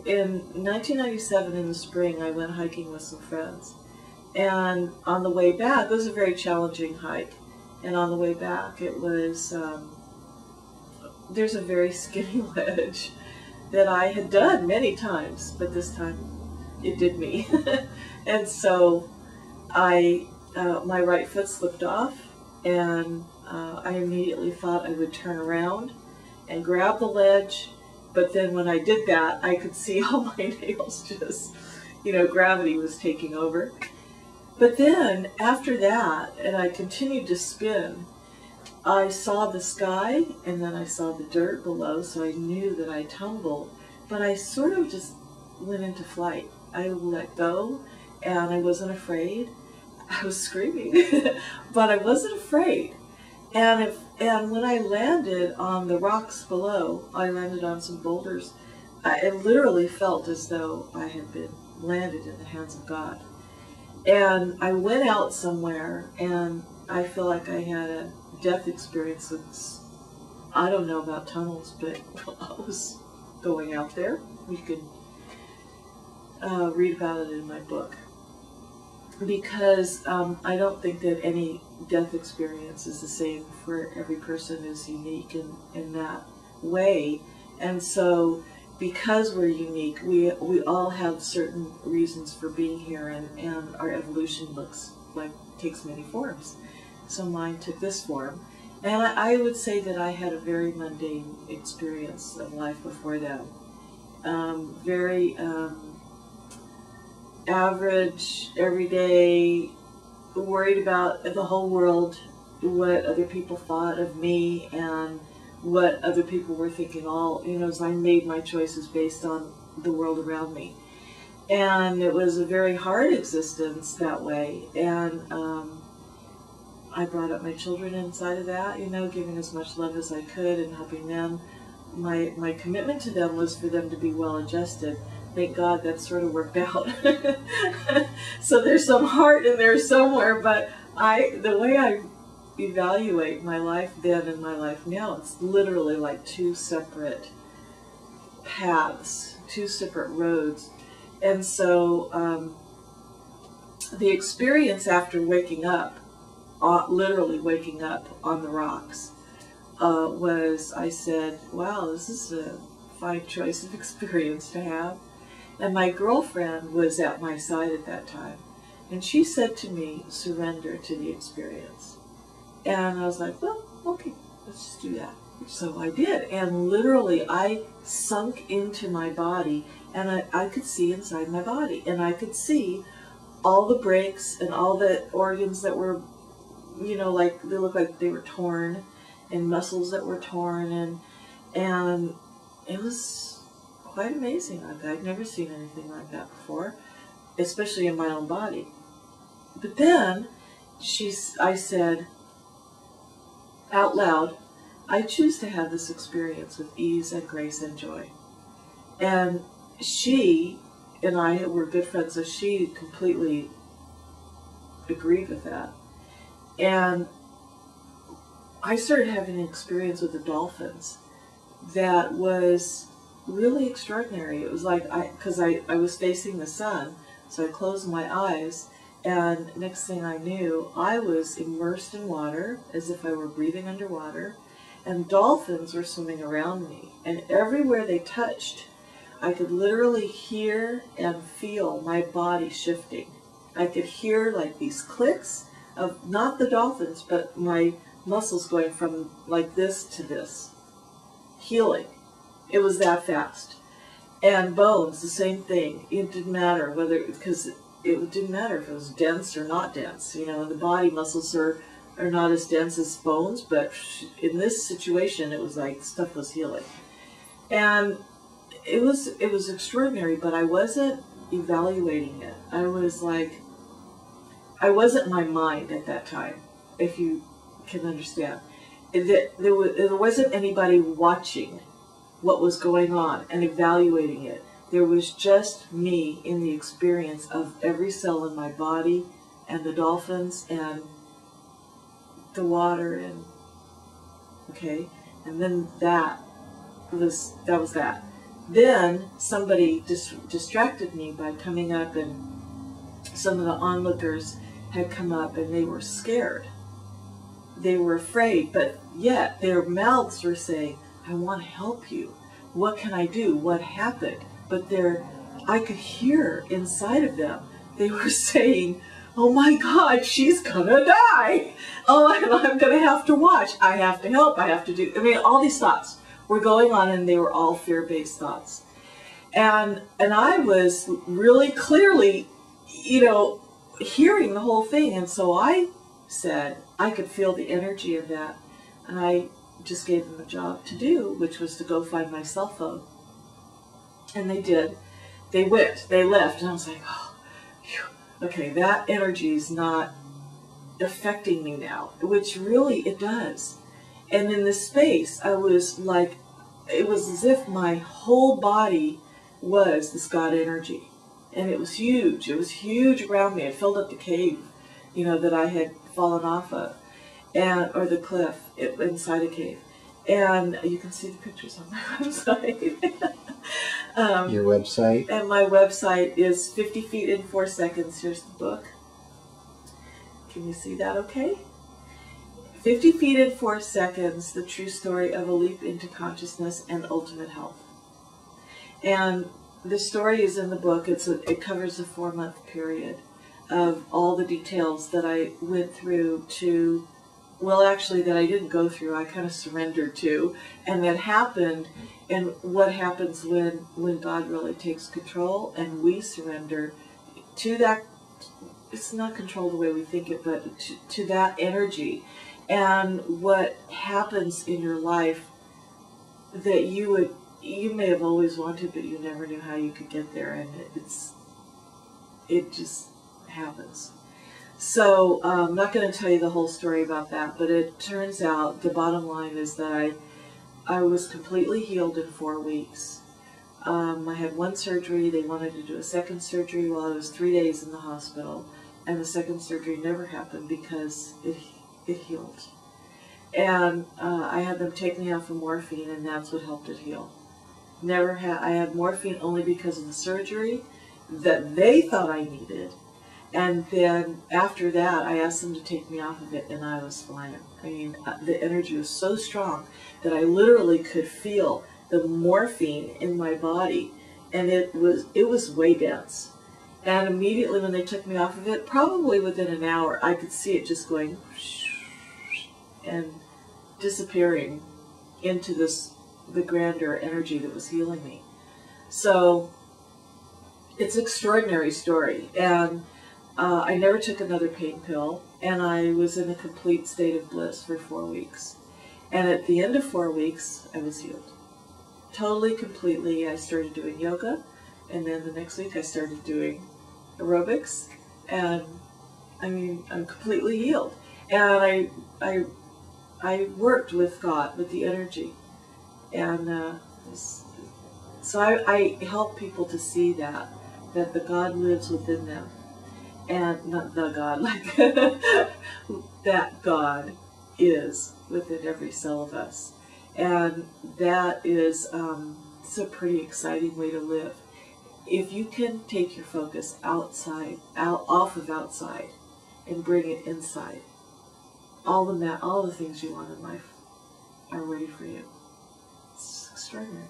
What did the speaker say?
in 1997 in the spring, I went hiking with some friends. And on the way back, it was a very challenging hike. And on the way back, it was, there's a very skinny ledge that I had done many times, but this time it did me. And so my right foot slipped off, and I immediately thought I would turn around and grab the ledge. But then when I did that, I could see all my nails just, gravity was taking over. But then after that, and I continued to spin, I saw the sky, and then I saw the dirt below, so I knew that I tumbled. But I sort of just went into flight. I let go, and I wasn't afraid. I was screaming, but I wasn't afraid. And when I landed on the rocks below, I landed on some boulders. It literally felt as though I had been landed in the hands of God. And I went out somewhere, and I feel like I had a death experience. I don't know about tunnels, but I was going out there. You can read about it in my book. Because I don't think that any death experience is the same for every person, is unique in that way. And so because we're unique, we all have certain reasons for being here, and our evolution takes many forms. So mine took this form. And I would say that I had a very mundane experience of life before that. Very average, everyday, worried about the whole world, what other people thought of me, and what other people were thinking. As I made my choices based on the world around me. And it was a very hard existence that way. And I brought up my children inside of that, giving as much love as I could and helping them. My commitment to them was for them to be well adjusted. Thank God that sort of worked out. So there's some heart in there somewhere, but the way I evaluate my life then and my life now, it's literally like two separate paths, two separate roads. And so the experience after waking up, literally waking up on the rocks, was, I said, wow, this is a fine choice of experience to have. And my girlfriend was at my side at that time, and she said to me, surrender to the experience. And I was like, well, okay, let's just do that. So I did, and literally I sunk into my body, and I could see inside my body, and I could see all the breaks and all the organs that were, like they looked like they were torn, and muscles that were torn, and it was quite amazing. I'd never seen anything like that before, especially in my own body. But then I said out loud, I choose to have this experience with ease and grace and joy. And she and I were good friends, so she completely agreed with that. And I started having an experience with the dolphins that was really extraordinary. It was like, because I was facing the sun, so I closed my eyes, and next thing I knew, I was immersed in water, as if I were breathing underwater, and dolphins were swimming around me, and everywhere they touched, I could literally hear and feel my body shifting. I could hear like these clicks of not the dolphins, but my muscles going from like this to this, healing. It was that fast. And bones, the same thing. It didn't matter because it didn't matter if it was dense or not dense. And the body muscles are not as dense as bones, but in this situation, it was like stuff was healing. And it was extraordinary, but I wasn't evaluating it. I wasn't my mind at that time, if you can understand. There wasn't anybody watching what was going on and evaluating it. There was just me in the experience of every cell in my body, and the dolphins, and the water, and then that was that. then somebody distracted me by coming up, and some of the onlookers had come up and they were scared. They were afraid, but yet their mouths were saying, I want to help you. What can I do? What happened? But I could hear inside of them, they were saying, oh my God, she's gonna die. Oh, and I'm gonna have to watch. I have to help. I have to do. I mean, all these thoughts were going on, and they were all fear-based thoughts. And I was really clearly, hearing the whole thing. And so I said, I could feel the energy of that. And I just gave them a job to do, which was to go find my cell phone. And they did. They went. They left. And I was like, oh, phew. Okay, that energy is not affecting me now, which really it does. And in this space, I was like, it was as if my whole body was this God energy. And it was huge. It was huge around me. It filled up the cave, that I had fallen off of, or the cliff inside a cave. And you can see the pictures on my website. Your website? And my website is 50 Feet in 4 Seconds. Here's the book. Can you see that okay? 50 Feet in 4 Seconds, the true story of a leap into consciousness and ultimate health. And the story is in the book. It covers a 4-month period of all the details that I went through to, well, actually that I didn't go through, I kind of surrendered to, and that happened, and what happens when God really takes control and we surrender to that. It's not control the way we think it, but to that energy, and what happens in your life that you may have always wanted, but you never knew how you could get there, and it just happens. So I'm not going to tell you the whole story about that, but it turns out the bottom line is that I was completely healed in 4 weeks. I had 1 surgery. They wanted to do a second surgery while I was 3 days in the hospital, and the second surgery never happened because it healed. And I had them take me off of morphine, and that's what helped it heal. I had morphine only because of the surgery that they thought I needed. And then after that, I asked them to take me off of it, and I was fine. I mean, the energy was so strong that I literally could feel the morphine in my body, and it was way dense. And immediately when they took me off of it, probably within an hour, I could see it just going and disappearing into the grander energy that was healing me. So it's an extraordinary story. And I never took another pain pill, and I was in a complete state of bliss for 4 weeks. And at the end of 4 weeks, I was healed. Totally, completely. I started doing yoga, and then the next week I started doing aerobics, and I mean, I'm completely healed. And I worked with God, with the energy, and so I help people to see that the God lives within them. And not the God, like that God is within every cell of us. And that is it's a pretty exciting way to live. If you can take your focus off of outside, and bring it inside, all the things you want in life are ready for you. It's extraordinary.